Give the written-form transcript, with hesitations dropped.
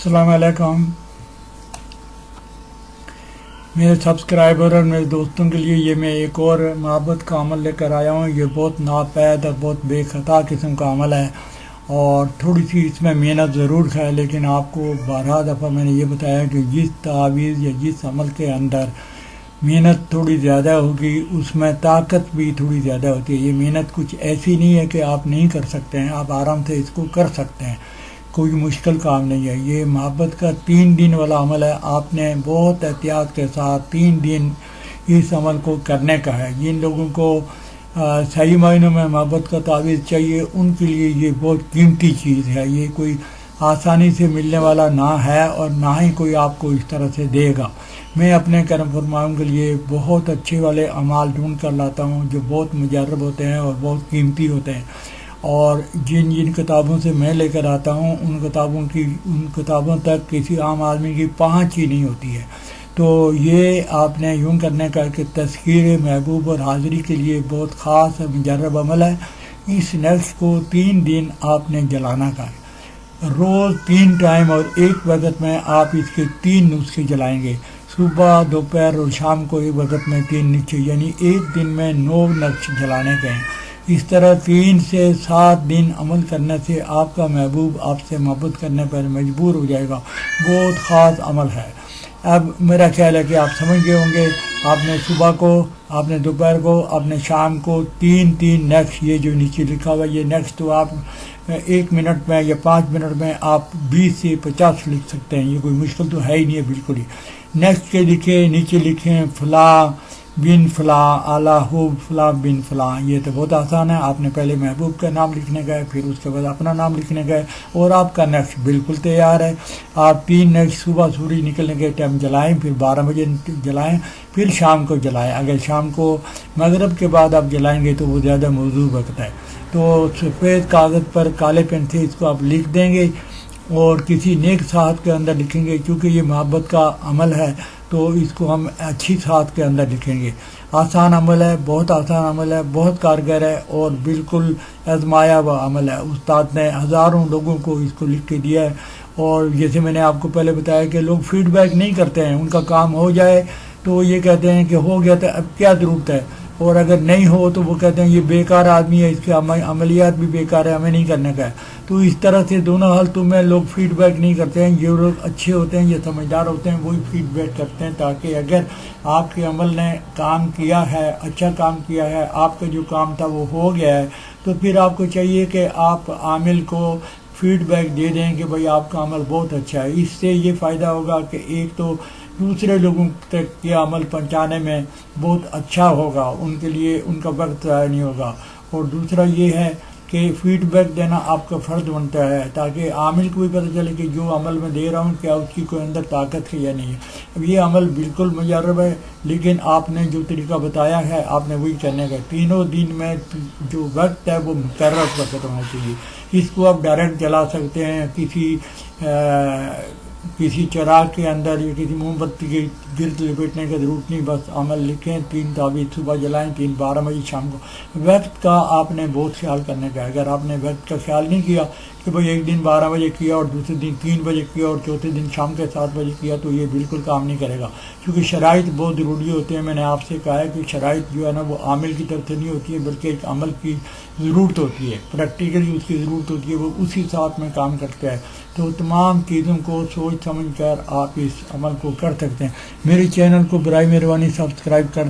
अस्सलाम वालेकुम। मेरे सब्सक्राइबर और मेरे दोस्तों के लिए ये मैं एक और मोहब्बत का अमल लेकर आया हूँ। ये बहुत नापैद और बहुत बेखता किस्म का अमल है और थोड़ी सी इसमें मेहनत ज़रूर है, लेकिन आपको 12 दफ़ा मैंने ये बताया कि जिस तावीज़ या जिस अमल के अंदर मेहनत थोड़ी ज़्यादा होगी उसमें ताकत भी थोड़ी ज़्यादा होती है। ये मेहनत कुछ ऐसी नहीं है कि आप नहीं कर सकते हैं, आप आराम से इसको कर सकते हैं, कोई मुश्किल काम नहीं है। ये मोहब्बत का 3 दिन वाला अमल है। आपने बहुत एहतियात के साथ 3 दिन इस अमल को करने का है। जिन लोगों को सही मायनों में मोहब्बत का तावीज़ चाहिए उनके लिए ये बहुत कीमती चीज़ है। ये कोई आसानी से मिलने वाला ना है और ना ही कोई आपको इस तरह से देगा। मैं अपने करम फरमाओं के लिए बहुत अच्छे वाले अमाल ढूंढ कर लाता हूँ जो बहुत मुजर्रब होते हैं और बहुत कीमती होते हैं, और जिन जिन किताबों से मैं लेकर आता हूँ उन किताबों तक किसी आम आदमी की पहुँच ही नहीं होती है। तो ये आपने यूँ करने का कि तज़किरे महबूब और हाज़िरी के लिए बहुत ख़ास और मुजर्रब अमल है। इस नफ्स को 3 दिन आपने जलाना का है, रोज़ 3 टाइम और एक वक्त में आप इसके 3 नुस्खे जलाएंगे। सुबह, दोपहर और शाम को एक वक्त में 3 नुस्खे, यानी एक दिन में 9 नुस्खे जलाने के हैं। इस तरह 3 से 7 दिन अमल करने से आपका महबूब आपसे मोहब्बत करने पर मजबूर हो जाएगा। बहुत ख़ास अमल है। अब मेरा ख्याल है कि आप समझ गए होंगे। आपने सुबह को, आपने दोपहर को, आपने शाम को 3 नेक्स्ट, ये जो नीचे लिखा हुआ ये नेक्स्ट, तो आप 1 मिनट में या 5 मिनट में आप 20 से 50 लिख सकते हैं। ये कोई मुश्किल तो है ही नहीं है बिल्कुल ही। नेक्स्ट के लिखे, नीचे लिखें फला बिन फला आला हुब फला बिन फला। ये तो बहुत आसान है। आपने पहले महबूब का नाम लिखने का है, फिर उसके बाद अपना नाम लिखने का है और आपका नेक्स्ट बिल्कुल तैयार है। आप 3 नेक्स्ट सुबह सूरज निकलने के टाइम जलाएं, फिर 12 बजे जलाएं, फिर शाम को जलाएं। अगर शाम को मगरिब के बाद आप जलाएंगे तो वो ज़्यादा मौजूद वक्त है। तो सफ़ेद कागज़ पर काले पेन से इसको आप लिख देंगे और किसी नेक साहत के अंदर लिखेंगे। क्योंकि ये मोहब्बत का अमल है तो इसको हम अच्छी साहत के अंदर लिखेंगे। आसान अमल है, बहुत आसान अमल है, बहुत कारगर है और बिल्कुल आजमाया हुआ अमल है। उस्ताद ने हज़ारों लोगों को इसको लिख के दिया है और जैसे मैंने आपको पहले बताया कि लोग फीडबैक नहीं करते हैं। उनका काम हो जाए तो ये कहते हैं कि हो गया तो अब क्या ज़रूरत है, और अगर नहीं हो तो वो कहते हैं ये बेकार आदमी है, इसके अमलियात भी बेकार है, हमें नहीं करने का है। तो इस तरह से दोनों हालतों में लोग फीडबैक नहीं करते हैं। जो लोग अच्छे होते हैं, ये समझदार होते हैं, वही फीडबैक करते हैं, ताकि अगर आपके अमल ने काम किया है, अच्छा काम किया है, आपका जो काम था वो हो गया है, तो फिर आपको चाहिए कि आप आमिल को फीडबैक दे दें कि भाई आपका अमल बहुत अच्छा है। इससे ये फ़ायदा होगा कि एक तो दूसरे लोगों तक ये अमल पहुंचाने में बहुत अच्छा होगा, उनके लिए उनका वक्त ज़ाया नहीं होगा, और दूसरा ये है कि फीडबैक देना आपका फ़र्ज बनता है ताकि आमिल को भी पता चले कि जो अमल मैं दे रहा हूँ क्या उसकी कोई अंदर ताकत है या नहीं है। अब ये अमल बिल्कुल मुजर्रब है, लेकिन आपने जो तरीका बताया है आपने वही करने का। 3 दिन में जो वक्त है वो मुकर्रर वक्त होना चाहिए। इसको आप डायरेक्ट जला सकते हैं, किसी चिराग के अंदर या किसी मोमबत्ती के गिर्द लपेटने की ज़रूरत नहीं। बस अमल लिखें, 3 तावीज़ सुबह जलाएं, 3 12 बजे शाम को। वक्त का आपने बहुत ख्याल करने का है। अगर आपने वक्त का ख्याल नहीं किया कि भाई एक दिन 12 बजे किया और दूसरे दिन 3 बजे किया और चौथे दिन शाम के 7 बजे किया, तो ये बिल्कुल काम नहीं करेगा। क्योंकि शराइत बहुत ज़रूरी होते हैं। मैंने आपसे कहा है कि शराइत जो है ना वो आमिल की तरफ से नहीं होती है, बल्कि एक अमल की ज़रूरत होती है, प्रैक्टिकली उसकी ज़रूरत होती है, वो उसी साथ में काम करता है। तो तमाम चीज़ों को सोच समझ कर आप इस अमल को कर सकते हैं। मेरे चैनल को बराए मेहरबानी सब्सक्राइब कर